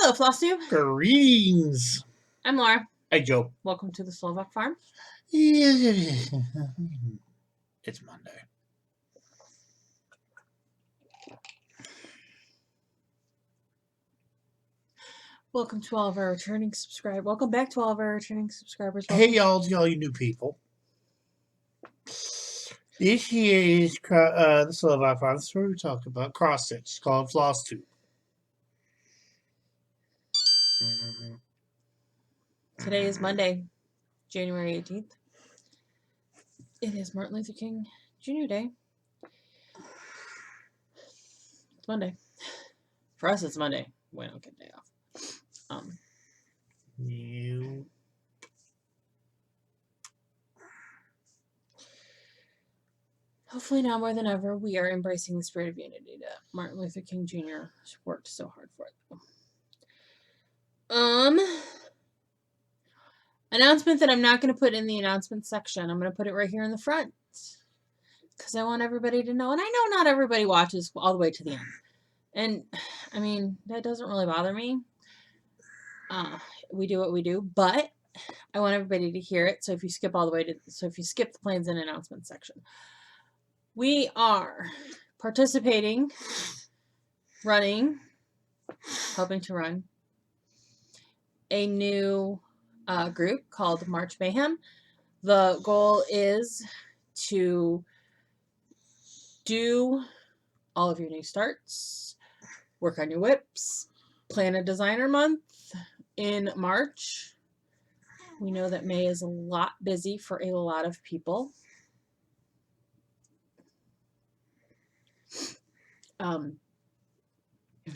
Hello, Flosstube. Greetings. I'm Laura. Hey, Joe. Welcome to the Slovak Farm. It's Monday. Welcome to all of our returning subscribers. Welcome back to all of our returning subscribers. Hey, y'all, to all you new people. This here is the Slovak Farm. This is where we talk about cross stitch. It's called Flosstube. Today is Monday, January 18th. It is Martin Luther King Jr. Day. It's Monday. For us, it's Monday. We don't get a day off. You. Hopefully now more than ever, we are embracing the spirit of unity that Martin Luther King Jr. worked so hard for. Announcement that I'm not going to put in the announcement section. I'm going to put it right here in the front. Because I want everybody to know. And I know not everybody watches all the way to the end. And, I mean, that doesn't really bother me. We do what we do. But I want everybody to hear it. So if you skip all the way to... So if you skip the plans and announcements section. We are participating, helping to run a new group called March Mayhem. The goal is to do all of your new starts, work on your whips, plan a designer month in March. We know that May is a lot busy for a lot of people.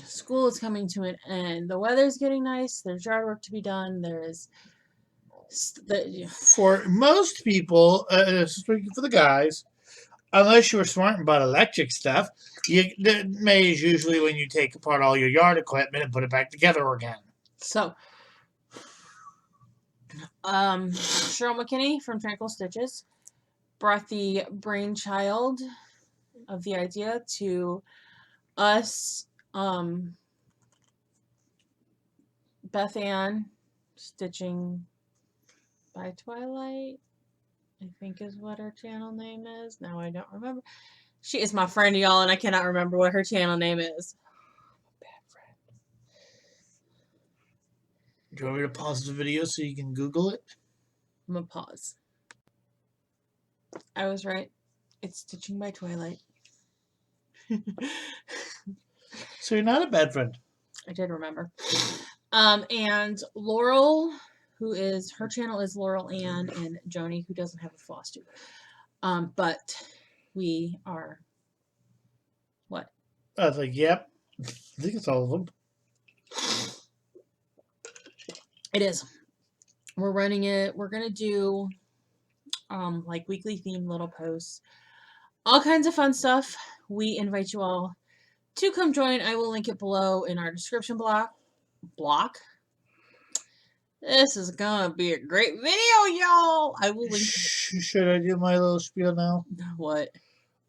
School is coming to an end. The weather's getting nice. There's yard work to be done. There is... For most people, speaking for the guys, unless you were smart about electric stuff, May is usually when you take apart all your yard equipment and put it back together again. So, Cheryl McKinney from Tranquil Stitches brought the brainchild of the idea to us, Beth Ann, Stitching by Twilight, I think is what her channel name is. Now I don't remember. She is my friend, y'all, and I cannot remember what her channel name is. Bad friend. Do you want me to pause the video so you can Google it? I'm gonna pause. I was right. It's Stitching by Twilight. So you're not a bad friend. I did remember. And Laurel, her channel is Laurel Ann, and Joni, who doesn't have a Flosstube. But we are, what? I was like, yep. I think it's all of them. It is. We're running it. We're going to do, like weekly themed little posts. All kinds of fun stuff. We invite you all to come join. I will link it below in our description block. This is gonna be a great video, y'all. I will link. Should I do my little spiel now? What?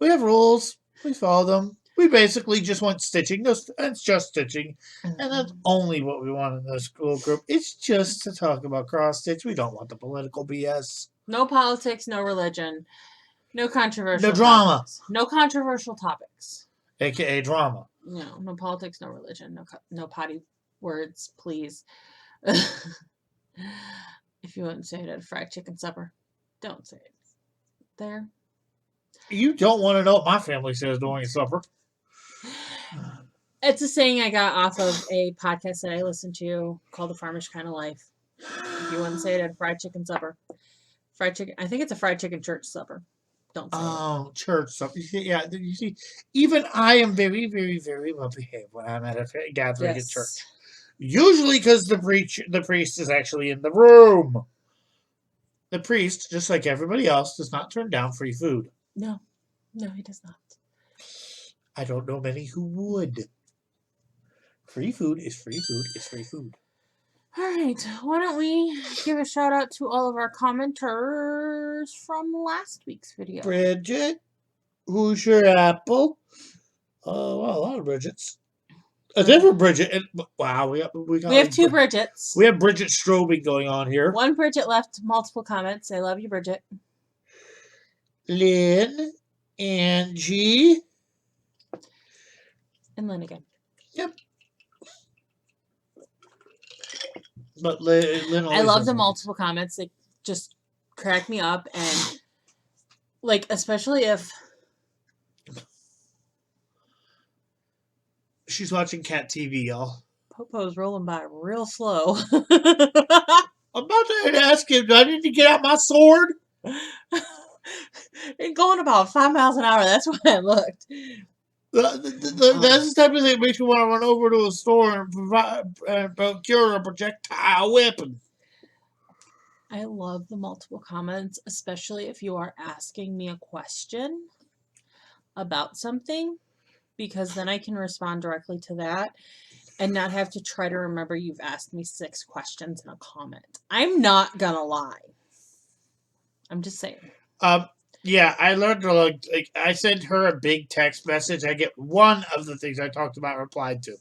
We have rules. We follow them. We basically just want stitching. It's just stitching. And that's only what we want in this school group. It's just to talk about cross stitch. We don't want the political BS. No politics, no religion, no controversial No drama. Topics. No controversial topics. AKA drama. No politics, no religion, no potty words, please. If you wouldn't say it at a fried chicken supper, don't say it there. You don't want to know what my family says during supper. It's a saying I got off of a podcast that I listened to called The Farmer's Kind of Life. If you wouldn't say it at a fried chicken supper. Fried chicken. I think it's a fried chicken church supper. Don't say it. Oh, church supper. Yeah, you see, even I am very, very, very well behaved when I'm at a gathering at church. Usually because the priest is actually in the room. The priest, just like everybody else, does not turn down free food. No, he does not. I don't know many who would. Free food is free food is free food. All right, why don't we give a shout out to all of our commenters from last week's video. Bridget, who's your apple? Oh, well, a lot of Bridgets. A different Bridget. And, wow, we have two Bridgets. We have Bridget strobing going on here. One Bridget left multiple comments. I love you, Bridget. Lynn, Angie, and Lynn again. Yep. But Lynn I love the multiple comments. They just crack me up, and like especially if she's watching cat TV, y'all. Popo's rolling by real slow. I'm about to ask him, do I need to get out my sword? It's going about 5 miles an hour. That's why I looked. That's the type of thing that makes me want to run over to a store and procure a projectile weapon. I love the multiple comments, especially if you are asking me a question about something, because then I can respond directly to that and not have to try to remember you've asked me 6 questions in a comment. I'm not gonna lie. I'm just saying. Yeah, I learned to like I sent her a big text message. I get one of the things I talked about replied to.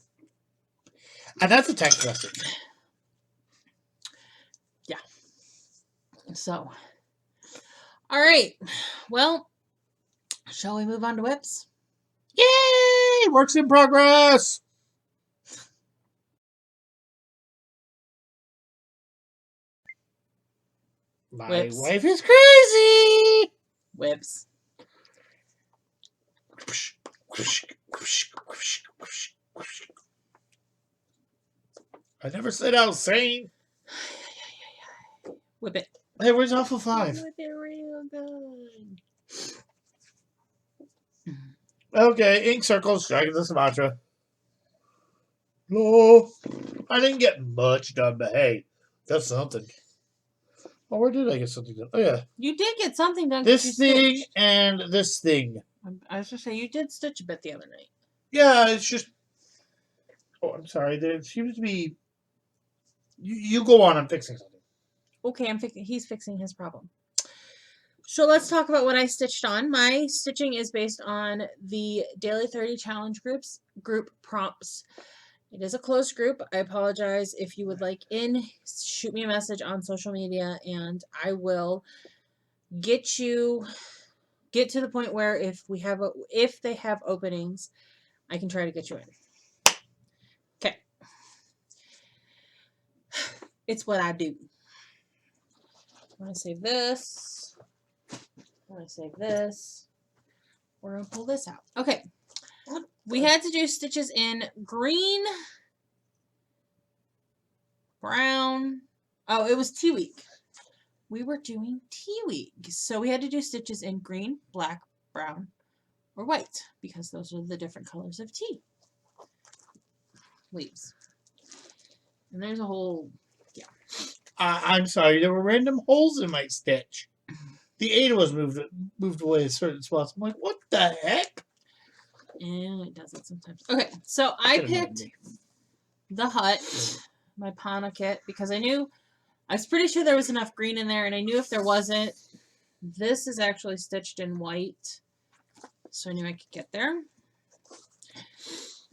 And that's a text message. Yeah. So, all right. Well, shall we move on to whips? Yay! Works in progress. My wife is crazy. Whips. I never said I was sane. Whip it. Hey, where's Alpha 5? Whip it real good. Okay, ink circles, Dragon the Sumatra. No, I didn't get much done, but hey, that's something. Oh, where did I get something done? Oh, yeah. You did get something done. This thing and this thing. I was going to say, you did stitch a bit the other night. Yeah, it's just... Oh, I'm sorry. There seems to be... You go on. I'm fixing something. Okay, he's fixing his problem. So let's talk about what I stitched on. My stitching is based on the Daily 30 Challenge group prompts. It is a closed group. I apologize. If you would like in, shoot me a message on social media, and I will get to the point where if they have openings, I can try to get you in. Okay. It's what I do. I'm going to save this. I'm going to save this. We're going to pull this out. Okay. We had to do stitches in green, brown. Oh, it was tea week. We were doing tea week. So we had to do stitches in green, black, brown, or white, because those are the different colors of tea leaves. And there's a whole, yeah. I'm sorry. There were random holes in my stitch. The Ada was moved away at certain spots. I'm like, what the heck? And it does it sometimes. Okay, so I picked the hut, my Pana kit, because I was pretty sure there was enough green in there, and I knew if there wasn't, this is actually stitched in white, so I knew I could get there.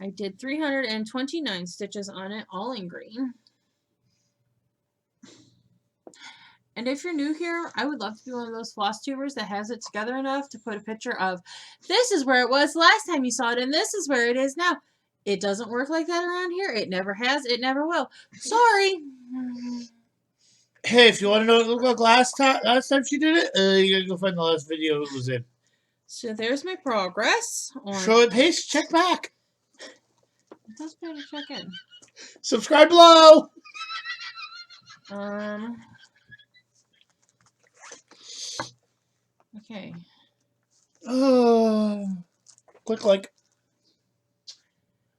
I did 329 stitches on it, all in green. And if you're new here, I would love to be one of those floss tubers that has it together enough to put a picture of, this is where it was last time you saw it, and this is where it is now. It doesn't work like that around here. It never has. It never will. Sorry. Hey, if you want to know what it looked like last time she did it, you gotta go find the last video it was in. So there's my progress. Show it paste, check back. It does pay to check in. Subscribe below. Okay. Click like.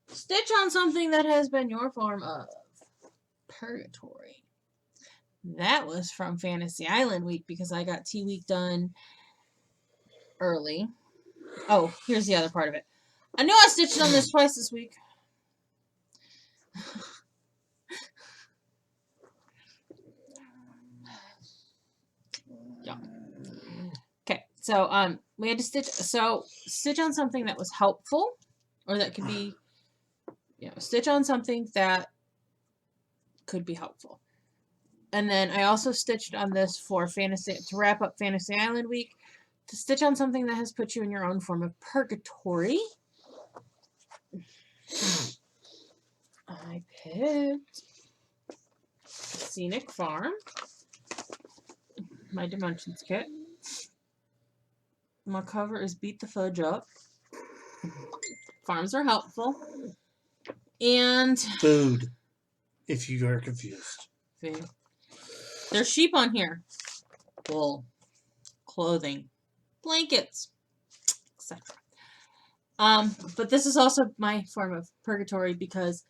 Stitch on something that has been your form of purgatory. That was from Fantasy Island week because I got tea week done early. Oh, here's the other part of it. I knew I stitched on this twice this week. Yeah. Okay, so we had to stitch on something that was helpful or that could be stitch on something that could be helpful. And then I also stitched on this for to wrap up Fantasy Island week, to stitch on something that has put you in your own form of purgatory. I picked Scenic Farm, my Dimensions kit. My cover is Beat the Fudge Up. Farms are helpful. And food, if you are confused. Food. There's sheep on here. Wool, clothing, blankets, etc. But this is also my form of purgatory because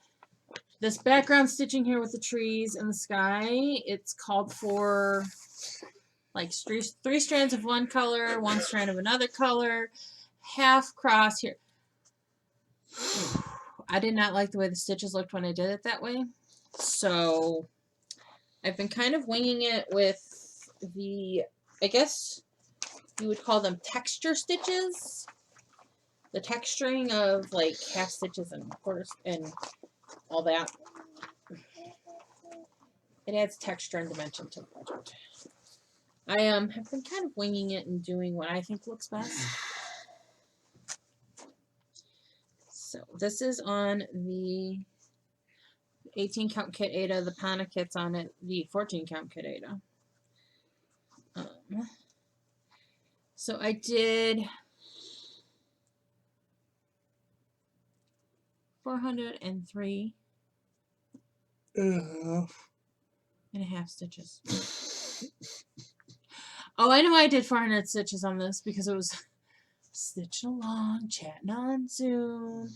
this background stitching here with the trees and the sky, it's called for like three strands of one color, one strand of another color, half cross here. I did not like the way the stitches looked when I did it that way. So I've been kind of winging it with the, I guess you would call them texture stitches. The texturing of like half stitches and quarters and all that. It adds texture and dimension to the project. I have been kind of winging it and doing what I think looks best. So this is on the 18 count kit Ada. The Pana kit's on it, the 14 count kit Ada. So I did 403 and a half stitches. Oh, I know I did 400 stitches on this because it was stitching along, chatting on Zoom,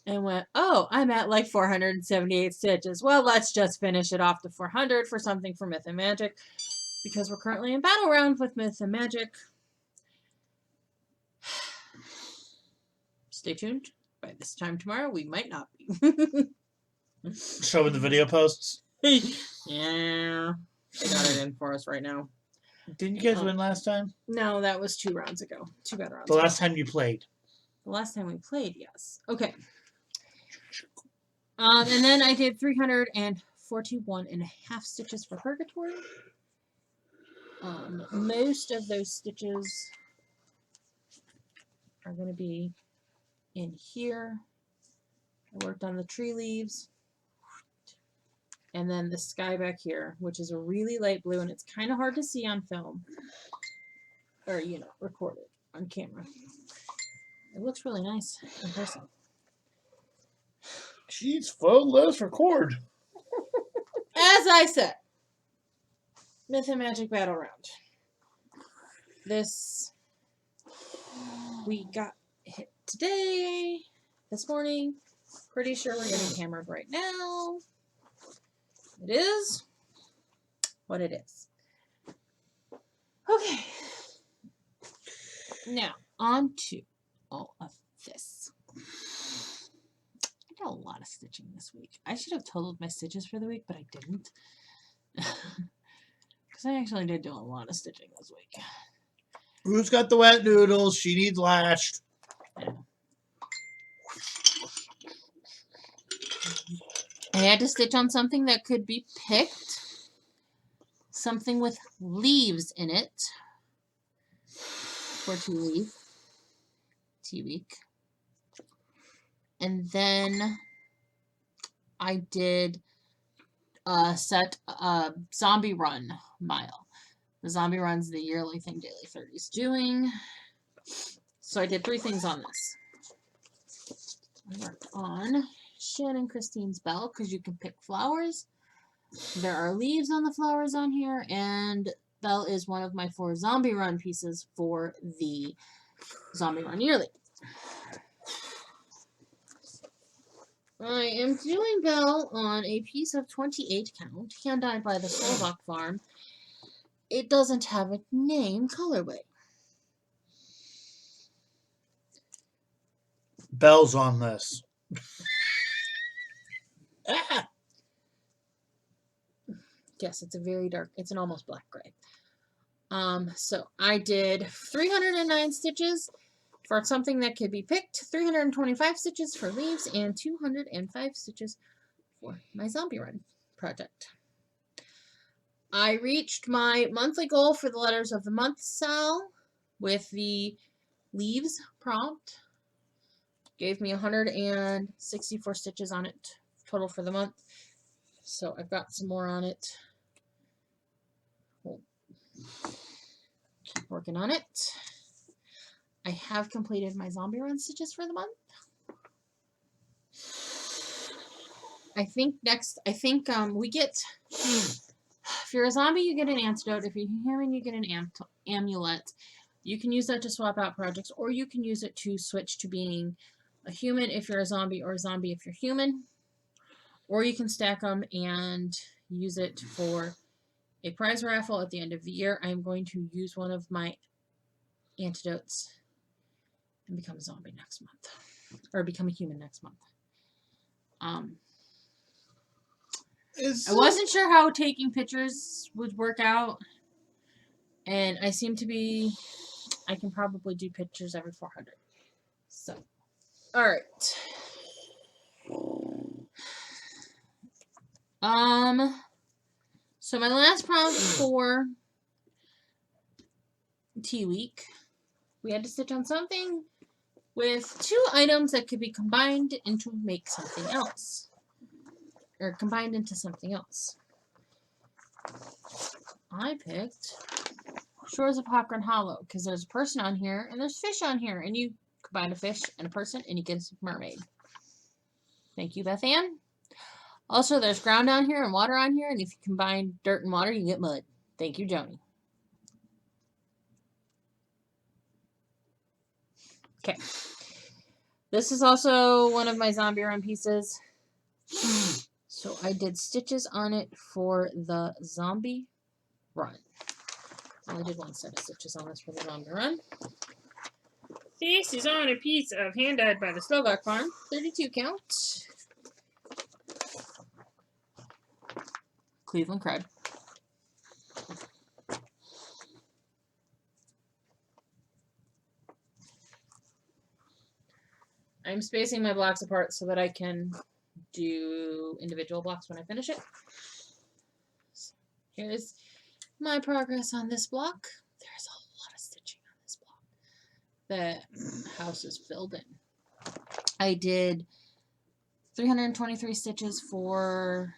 and went, oh, I'm at like 478 stitches. Well, let's just finish it off to 400 for something for Myth and Magic because we're currently in battle round with Myth and Magic. Stay tuned. By this time tomorrow, we might not be. Showing the video posts? Yeah. They got it in for us right now. Didn't you guys win last time? No, that was 2 rounds ago. 2 bad rounds The last time you played. The last time we played, yes. Okay. And then I did 341 and a half stitches for Purgatory. Most of those stitches are going to be in here. I worked on the tree leaves. And then the sky back here, which is a really light blue, and it's kind of hard to see on film. Or, recorded on camera. It looks really nice in person. Jeez, phone, let us record. As I said, Myth and Magic Battle Round. This, we got hit today, this morning. Pretty sure we're getting hammered right now. It is what it is. Okay. Now, on to all of this. I did a lot of stitching this week. I should have totaled my stitches for the week, but I didn't. Because I actually did do a lot of stitching this week. Who's got the wet noodles? She needs lashed. Yeah. I had to stitch on something that could be picked. Something with leaves in it. For tea week. And then I did set a zombie run mile. The zombie run's the yearly thing Daily 30's doing. So I did 3 things on this. I worked on Shannon Christine's bell because you can pick flowers. There are leaves on the flowers on here, and bell is one of my 4 zombie run pieces for the zombie run yearly. I am doing bell on a piece of 28 count, hand dyed by the Slovak farm. It doesn't have a name colorway. Bell's on this. Yes, it's a very dark, it's an almost black gray. So I did 309 stitches. For something that could be picked, 325 stitches for leaves and 205 stitches for my zombie run project. I reached my monthly goal for the letters of the month cell with the leaves prompt. Gave me 164 stitches on it total for the month. So I've got some more on it. We'll keep working on it. I have completed my zombie run stitches for the month. I think we get, if you're a zombie, you get an antidote. If you're human, you get an amulet. You can use that to swap out projects, or you can use it to switch to being a human if you're a zombie, or a zombie if you're human. Or you can stack them and use it for a prize raffle at the end of the year. I'm going to use one of my antidotes and become a zombie next month. Or become a human next month. I wasn't sure how taking pictures would work out. And I seem to be... I can probably do pictures every 400. So, alright. So my last prompt for Tea Week, we had to stitch on something with 2 items that could be combined into make something else. Or combined into something else. I picked Shores of Popcorn Hollow because there's a person on here and there's fish on here, and you combine a fish and a person and you get a mermaid. Thank you, Beth Ann. Also, there's ground down here and water on here, and if you combine dirt and water, you get mud. Thank you, Joni. Okay. This is also one of my zombie run pieces. So I did stitches on it for the zombie run. I only did 1 set of stitches on this for the zombie run. This is on a piece of hand-dyed by the Slovak farm. 32 count. Cleveland Crud. I'm spacing my blocks apart so that I can do individual blocks when I finish it. So here's my progress on this block. There's a lot of stitching on this block. The house is filled in. I did 323 stitches for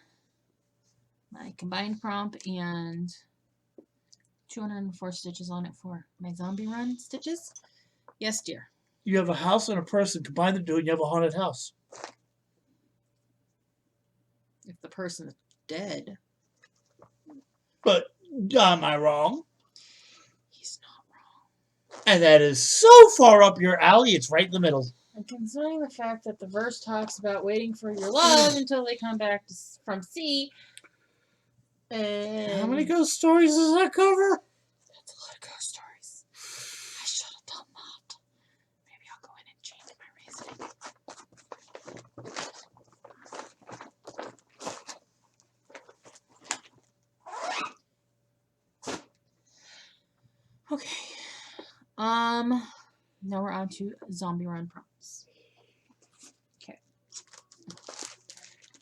my combined prompt and 204 stitches on it for my zombie run stitches. Yes, dear. You have a house and a person. Combine the 2 and you have a haunted house. If the person's dead. But am I wrong? He's not wrong. And that is so far up your alley, it's right in the middle. And considering the fact that the verse talks about waiting for your love until they come back from sea. How many ghost stories does that cover? That's a lot of ghost stories. I should have done that. Maybe I'll go in and change my reasoning. Okay. Now we're on to zombie run prompts. Okay.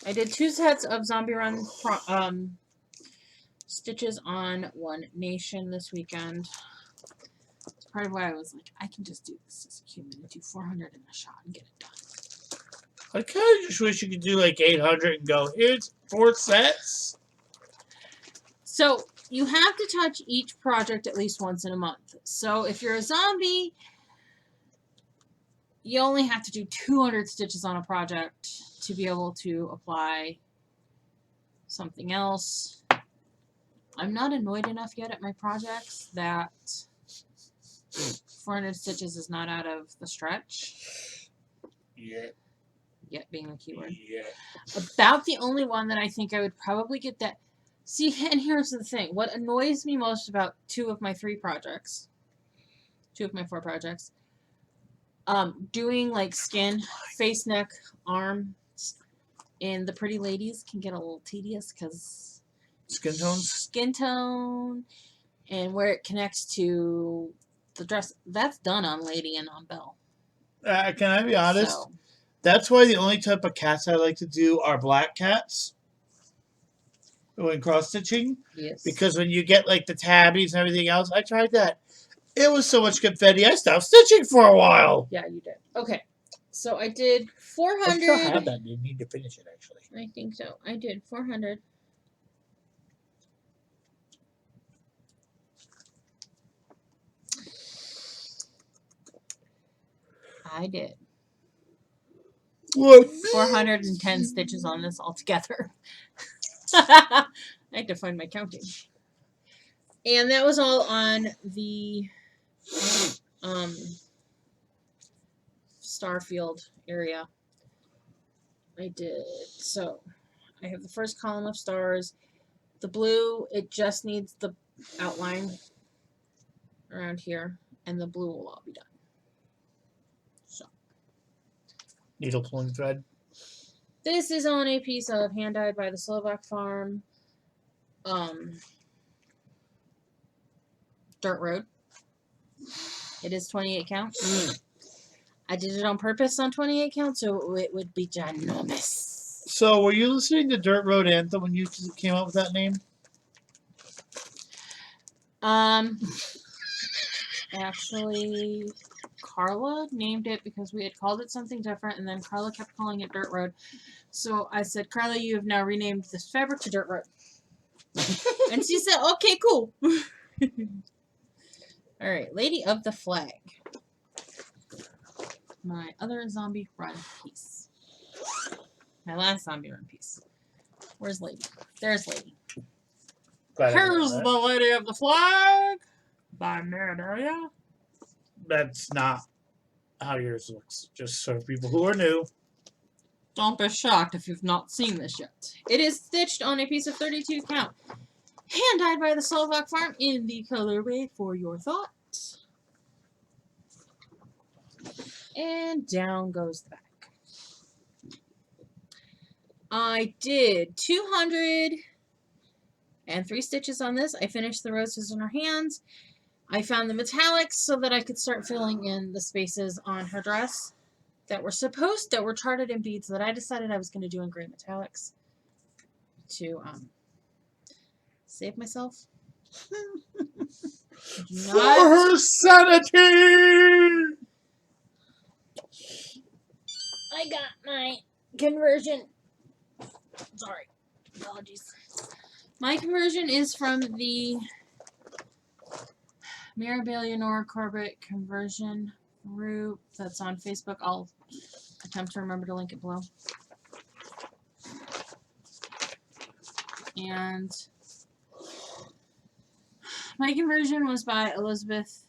I did 2 sets of zombie run stitches on One Nation this weekend. It's part of why I was like, I can just do this as a human and do 400 in a shot and get it done. I kind of just wish you could do like 800 and go, here's 4 sets. So you have to touch each project at least once in a month. So if you're a zombie, you only have to do 200 stitches on a project to be able to apply something else. I'm not annoyed enough yet at my projects that 400 stitches is not out of the stretch. Yeah. Yet being the keyword. Yeah. About the only one that I think I would probably get that. See, and here's the thing. What annoys me most about 2 of my 4 projects, doing like skin, face, neck, arm, and the pretty ladies can get a little tedious because skin tone, and where it connects to the dress, that's done on Lady and on Belle. Can I be honest? So, That's why the only type of cats I like to do are black cats when cross stitching. yes. Because when you get like the tabbies and everything else, I tried that. It was so much confetti. I stopped stitching for a while. Yeah, you did. Okay. So I did 400. I still have that. You need to finish it, actually. I think so. I did 400. I did. What? 410 stitches on this altogether. I had to find my counting. And that was all on the Starfield area. I did. So I have the first column of stars. The blue, it just needs the outline around here, and the blue will all be done. So Needle pulling thread. this is on a piece of hand dyed by the Slovak farm. Dirt road. It is 28 count. I did it on purpose on 28 count, so it would be ginormous. So, were you listening to Dirt Road Anthem when you came up with that name? Actually, Carla named it because we had called it something different, and then Carla kept calling it Dirt Road. So I said, Carla, you have now renamed this fabric to Dirt Road. And she said, okay, cool. All right, Lady of the Flag. My other zombie run piece. My last zombie run piece. Where's Lady? There's Lady. Here's the Lady of the Flag by Maridalia. That's not how yours looks. Just for people who are new. Don't be shocked if you've not seen this yet. It is stitched on a piece of 32 count. Hand dyed by the Slovak farm in the colorway For Your Thought. And down goes the back. I did 203 stitches on this. I finished the roses in her hands. I found the metallics so that I could start filling in the spaces on her dress that were charted in beads that I decided I was going to do in gray metallics to save myself. For her sanity! I got my conversion. Sorry. Apologies. My conversion is from the Mirabelle Nora Corbett conversion group that's on Facebook. I'll attempt to remember to link it below. And my conversion was by Elizabeth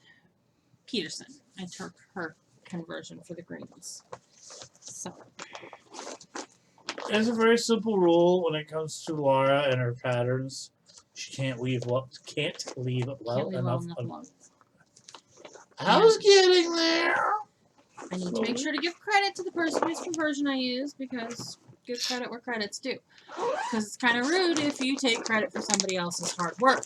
Peterson. I took her conversion for the greens. So It's a very simple rule when it comes to Laura and her patterns. She can't leave well enough. I was getting there. I need to make sure to give credit to the person whose conversion I use because give credit where credit's due. Because it's kind of rude if you take credit for somebody else's hard work.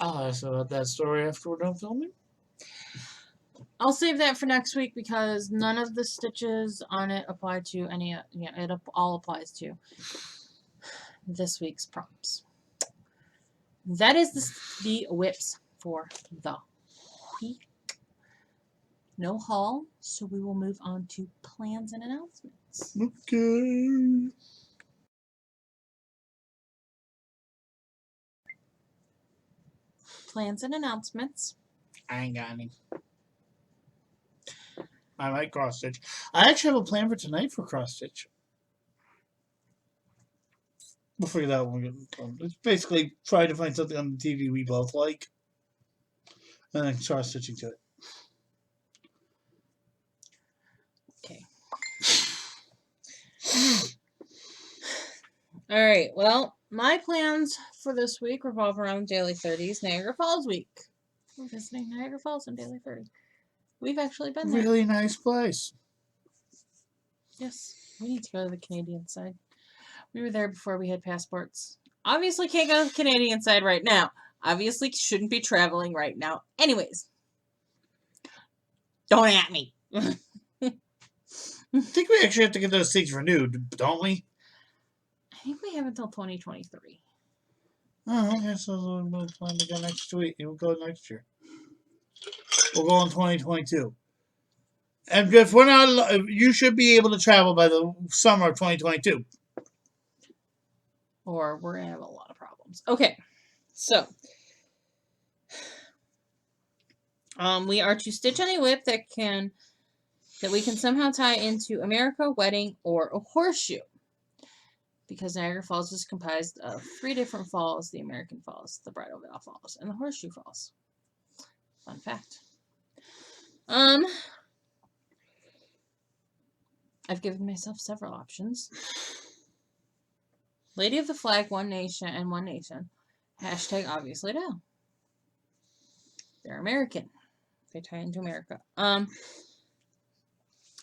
I'll ask about that story after we're done filming. I'll save that for next week because none of the stitches on it apply to any. Yeah, it all applies to this week's prompts. That is the whips for the week. No haul, so we will move on to plans and announcements. Okay. Plans and announcements. I ain't got any. I like cross stitch. I actually have a plan for tonight for cross stitch. We'll figure that out when we get home. It's basically trying to find something on the TV we both like, and then cross stitching to it. Okay. All right. Well, my plans for this week revolve around Daily 30's Niagara Falls week. We're visiting Niagara Falls on Daily 30. We've actually been there. Really nice place. Yes. We need to go to the Canadian side. We were there before we had passports. Obviously can't go to the Canadian side right now. Obviously shouldn't be traveling right now. Anyways. Don't at me. I think we actually have to get those things renewed, don't we? I think we have until 2023. Oh, okay, so we'll plan to go next week. We'll go next year. We'll go in 2022. And if we're not, you should be able to travel by the summer of 2022. Or we're going to have a lot of problems. Okay, so we are to stitch on a whip that we can somehow tie into America, wedding, or a horseshoe. Because Niagara Falls is comprised of 3 different falls: the American Falls, the Bridal Veil Falls, and the Horseshoe Falls. Fun fact. I've given myself several options. Lady of the Flag, One Nation, and One Nation. Hashtag obviously no. They're American. They tie into America.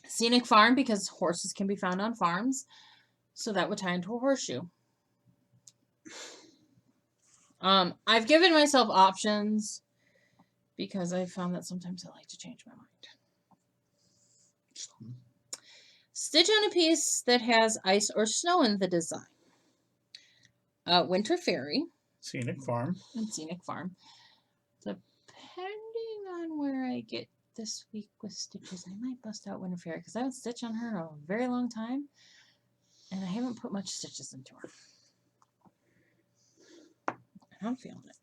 Scenic Farm, because horses can be found on farms. So that would tie into a horseshoe. I've given myself options because I found that sometimes I like to change my mind. Stitch on a piece that has ice or snow in the design. Winter Fairy. Scenic Farm. And Scenic Farm. Depending on where I get this week with stitches, I might bust out Winter Fairy because I haven't stitched on her in a very long time. And I haven't put much stitches into her. I'm feeling it.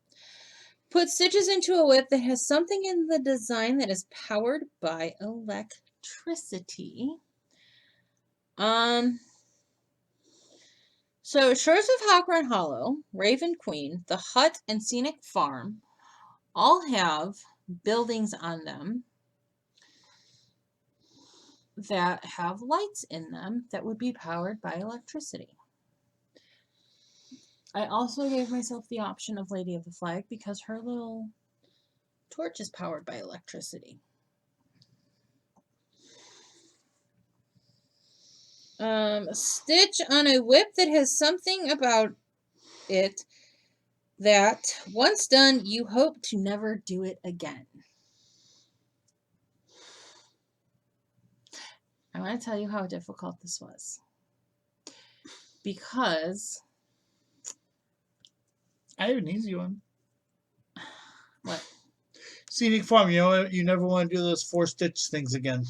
Put stitches into a whip that has something in the design that is powered by electricity. So Shores of Hawkrun Hollow, Raven Queen, the Hut, and Scenic Farm all have buildings on them that have lights in them that would be powered by electricity. I also gave myself the option of Lady of the Flag because her little torch is powered by electricity. Stitch on a whip that has something about it that, once done, you hope to never do it again. I want to tell you how difficult this was. Because I have an easy one. What? Scenic Farm. You know, you never want to do those 4-stitch things again.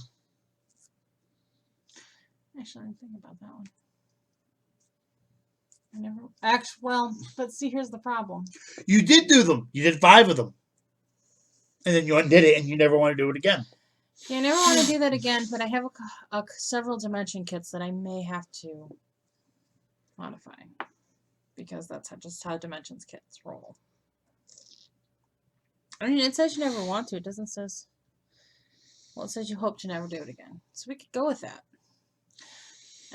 Actually, I didn't think about that one. But see, here's the problem. You did do them. You did 5 of them. And then you undid it, and you never want to do it again. Yeah, I never want to do that again, but I have several dimension kits that I may have to modify. Because that's just how dimensions kits roll. I mean, it says you never want to. It doesn't says... Well, it says you hope to never do it again. So we could go with that.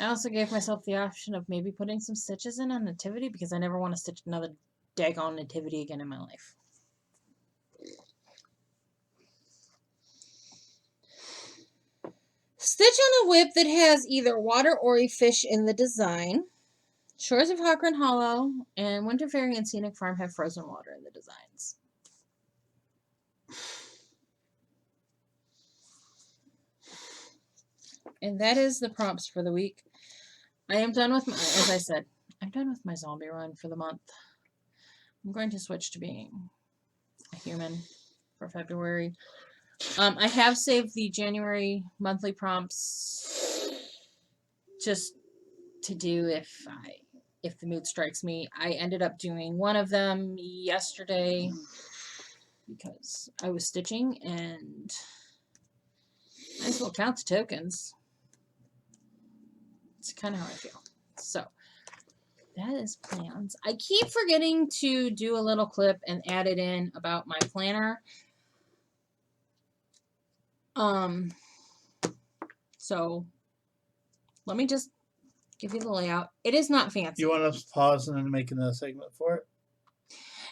I also gave myself the option of maybe putting some stitches in on Nativity because I never want to stitch another daggone Nativity again in my life. Stitch on a whip that has either water or a fish in the design. Shores of Hawkrun Hollow and Winter Fairy and Scenic Farm have frozen water in the designs. And that is the prompts for the week. I am done with as I said, I'm done with my zombie run for the month. I'm going to switch to being a human for February. I have saved the January monthly prompts just to do if the mood strikes me. I ended up doing one of them yesterday because I was stitching and I might as well count the tokens. It's kind of how I feel. So that is plans. I keep forgetting to do a little clip and add it in about my planner. So let me just give you the layout. It is not fancy. You want us to pause and then make another segment for it?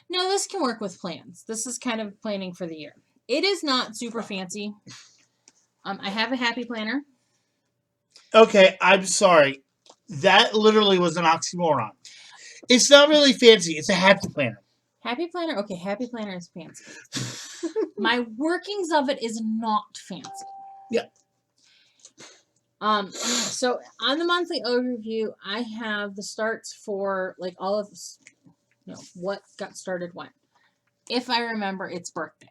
No, this can work with plans. This is kind of planning for the year. It is not super fancy. I have a happy planner. Okay, I'm sorry. That literally was an oxymoron. It's not really fancy. It's a happy planner. Happy planner? Okay, happy planner is fancy. My workings of it is not fancy. Yeah. So on the monthly overview, I have the starts for like all of this, what got started when. If I remember its birthday.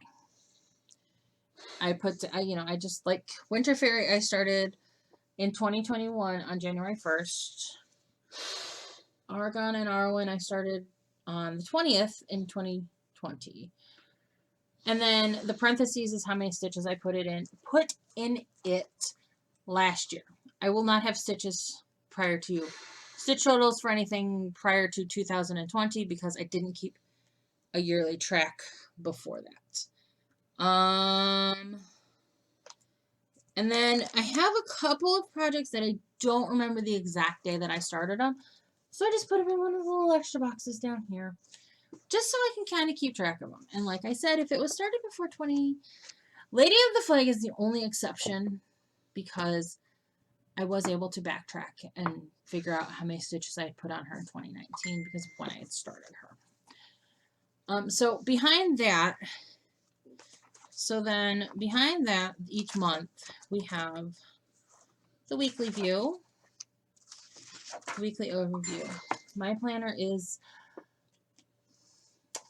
I just like Winter Fairy, I started in 2021 on January 1st. Argon and Arwen, I started on the 20th in 2020. And then the parentheses is how many stitches I put in it last year. I will not have stitches prior to stitch totals for anything prior to 2020 because I didn't keep a yearly track before that. And then I have a couple of projects that I don't remember the exact day that I started them. So I just put them in one of the little extra boxes down here. Just so I can kind of keep track of them. And like I said, if it was started before 20... Lady of the Flag is the only exception because I was able to backtrack and figure out how many stitches I had put on her in 2019 because of when I had started her. So behind that, each month, we have the weekly view, weekly overview. My planner is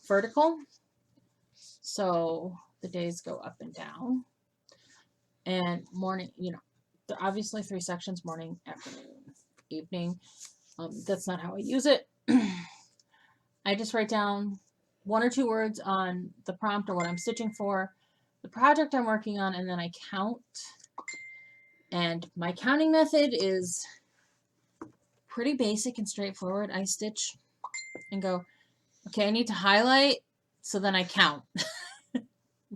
vertical, so the days go up and down. And morning, there are obviously 3 sections, morning, afternoon, evening. That's not how I use it. I just write down 1 or 2 words on the prompt or what I'm stitching for, the project I'm working on, and then I count. And my counting method is pretty basic and straightforward. I stitch and go, okay, I need to highlight, so then I count.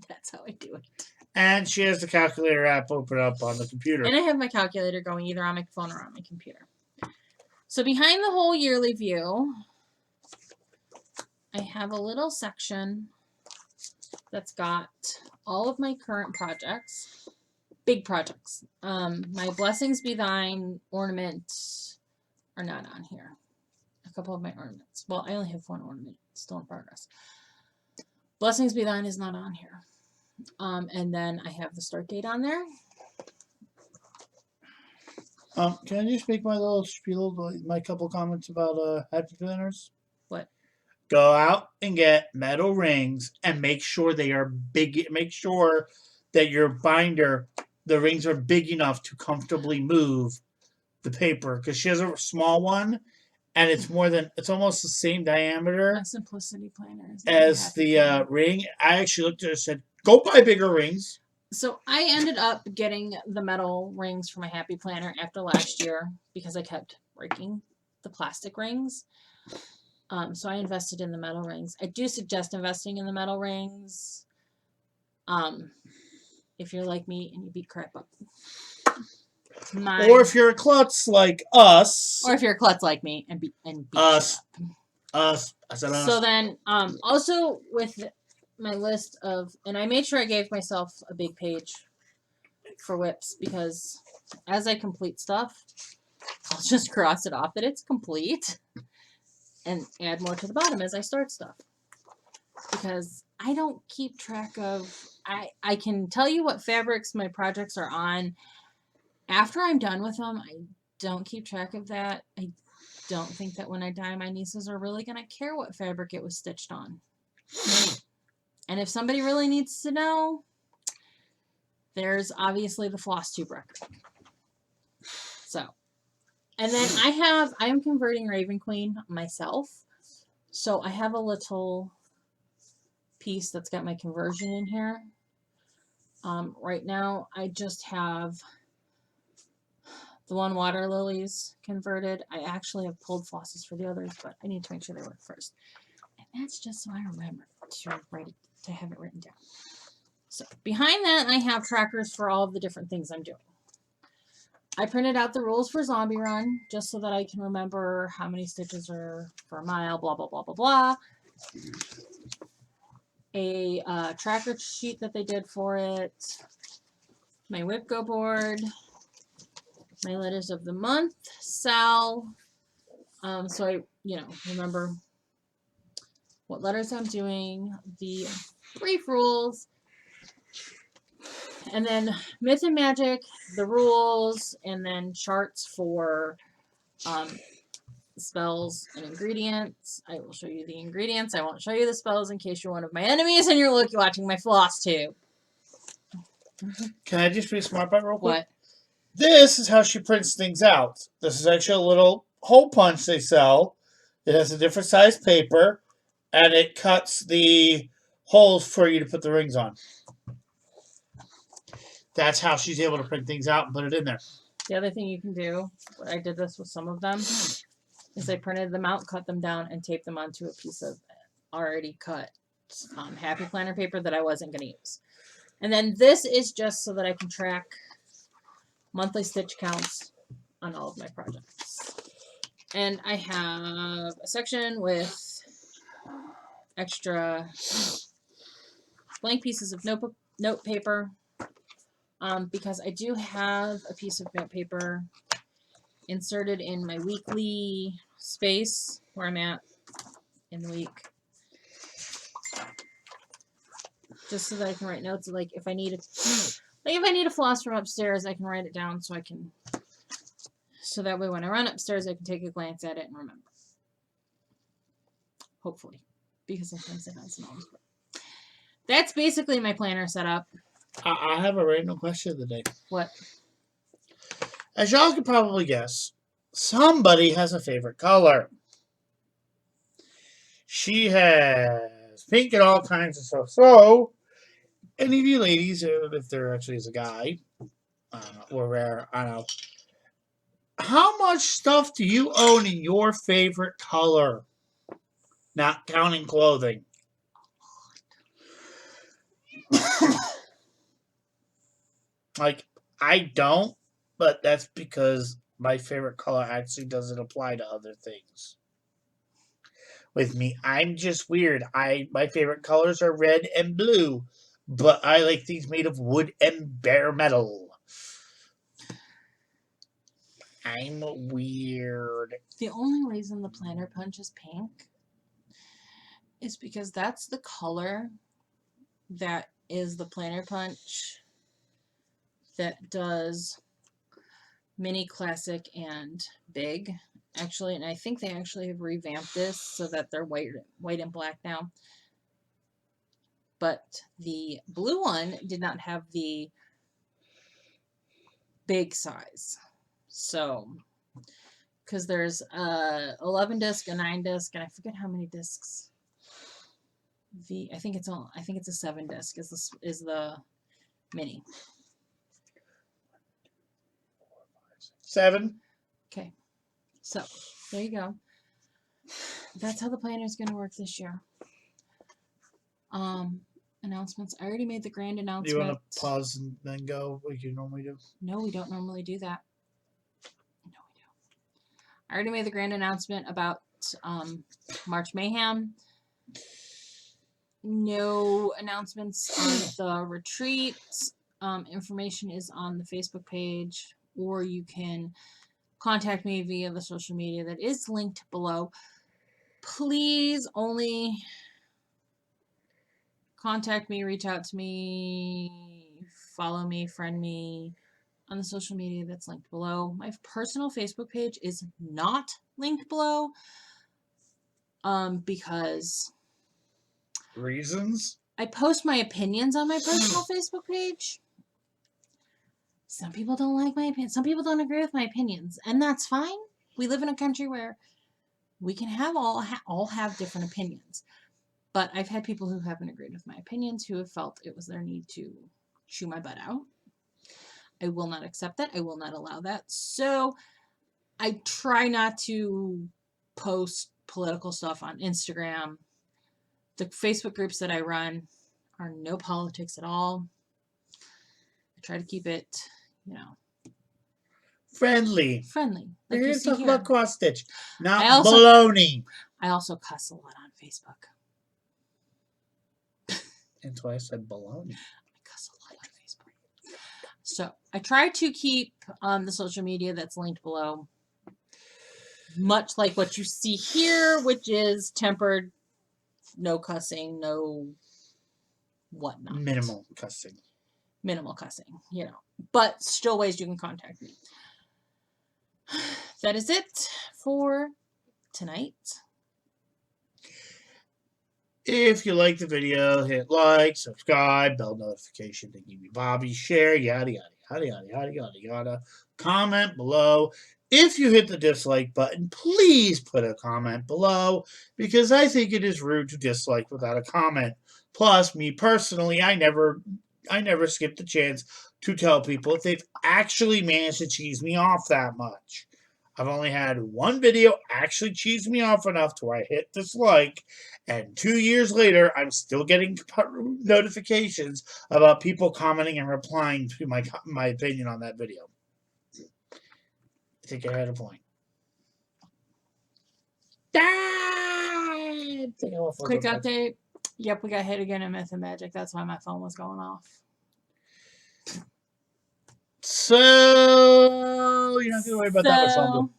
That's how I do it. And she has the calculator app open up on the computer. And I have my calculator going either on my phone or on my computer. So behind the whole yearly view, I have a little section that's got all of my current projects, big projects. My Blessings Be Thine ornaments are not on here. A couple of my ornaments. Well, I only have 1 ornament still in progress. Blessings Be Thine is not on here. And then I have the start date on there. Can I just make my little spiel, my couple comments about happy planners? What? Go out and get metal rings and make sure they are big. Make sure that your binder, the rings are big enough to comfortably move the paper. Because she has a small one, and it's almost the same diameter. A simplicity planner as the ring. I actually looked at it and said, go buy bigger rings. So I ended up getting the metal rings for my happy planner after last year because I kept breaking the plastic rings. So I invested in the metal rings. I do suggest investing in the metal rings if you're like me and you beat crap up. Or if you're a klutz like us. Or if you're a klutz like me and beat us. Shit up. Us. I said us. So then, also with my list of, and I made sure I gave myself a big page for whips because as I complete stuff, I'll just cross it off that it's complete and add more to the bottom as I start stuff. Because I don't keep track of, I can tell you what fabrics my projects are on. After I'm done with them, I don't keep track of that. I don't think that when I die, my nieces are really going to care what fabric it was stitched on. And if somebody really needs to know, there's obviously the Flosstube record. So, and then I am converting Raven Queen myself. So I have a little piece that's got my conversion in here. Right now, I just have the 1 water lilies converted. I actually have pulled flosses for the others, but I need to make sure they work first. And that's just so I remember to have it written down. So behind that, I have trackers for all of the different things I'm doing. I printed out the rules for Zombie Run just so that I can remember how many stitches are for a mile, blah, blah, blah, blah, blah. A tracker sheet that they did for it. My whip go board. my letters of the month, Sal. So I, remember what letters I'm doing, the brief rules, and then Myth and Magic, the rules, and then charts for spells and ingredients. I will show you the ingredients. I won't show you the spells in case you're one of my enemies and you're watching my Flosstube. Can I just be smart about real quick? What? This is how she prints things out. This is actually a little hole punch they sell. It has a different size paper, and it cuts the holes for you to put the rings on. That's how she's able to print things out and put it in there. The other thing you can do, I did this with some of them, is I printed them out, cut them down, and taped them onto a piece of already cut Happy Planner paper that I wasn't going to use. And then this is just so that I can track monthly stitch counts on all of my projects. And I have a section with extra blank pieces of note paper because I do have a piece of note paper inserted in my weekly space where I'm at in the week. Just so that I can write notes. Like if I need a floss from upstairs, I can write it down so that way when I run upstairs, I can take a glance at it and remember. Hopefully, because sometimes I have some always. That's basically my planner setup. I have a random question of the day. What? As y'all can probably guess, somebody has a favorite color. She has pink and all kinds of stuff. So, any of you ladies, if there actually is a guy, or rare, I don't know, how much stuff do you own in your favorite color? Not counting clothing. Like, I don't, but that's because my favorite color actually doesn't apply to other things. With me, I'm just weird. My favorite colors are red and blue, but I like things made of wood and bare metal. I'm weird. The only reason the planner punch is pink is because that's the color that is the planner punch that does mini, classic, and big. Actually, and I think they actually have revamped this so that they're white and black now. But the blue one did not have the big size. So, because there's a 11 disc, a 9 disc, and I forget how many discs. I think it's a 7 disc is the mini. 7. Okay, so there you go. That's how the planner is going to work this year. Announcements. I already made the grand announcement. Do you want to pause and then go like you normally do? No, we don't normally do that. No, we don't. I already made the grand announcement about March Mayhem. No announcements on the retreat. Information is on the Facebook page, or you can contact me via the social media that is linked below. Please only contact me, reach out to me, follow me, friend me on the social media that's linked below. My personal Facebook page is not linked below because reasons. I post my opinions on my personal Facebook page. Some people don't like my opinions. Some people don't agree with my opinions, and that's fine. We live in a country where we can have all have different opinions. But I've had people who haven't agreed with my opinions, who have felt it was their need to chew my butt out. I will not accept that. I will not allow that. So I try not to post political stuff on Instagram. The Facebook groups that I run are no politics at all. I try to keep it, friendly. Friendly. Like we're here to talk about cross stitch, not baloney. I also cuss a lot on Facebook. That's why I said baloney. I cuss a lot on Facebook. So I try to keep the social media that's linked below much like what you see here, which is tempered, no cussing, no whatnot. Minimal cussing. Minimal cussing, but still ways you can contact me. That is it for tonight. If you like the video, hit like, subscribe, bell notification to give you Bobby, share, yada, yada, yada, yada, yada, yada, yada. Comment below. If you hit the dislike button, please put a comment below, because I think it is rude to dislike without a comment. Plus, me personally, I never skip the chance to tell people if they've actually managed to cheese me off that much. I've only had one video actually cheese me off enough to where I hit dislike, and 2 years later, I'm still getting notifications about people commenting and replying to my opinion on that video. I think I had a point. Quick update. Yep, we got hit again in Myth and Magic. That's why my phone was going off. So, you're not going to worry about that much longer.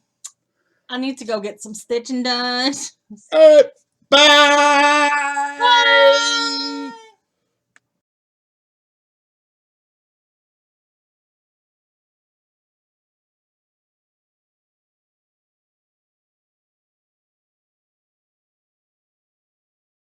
I need to go get some stitching done. Bye!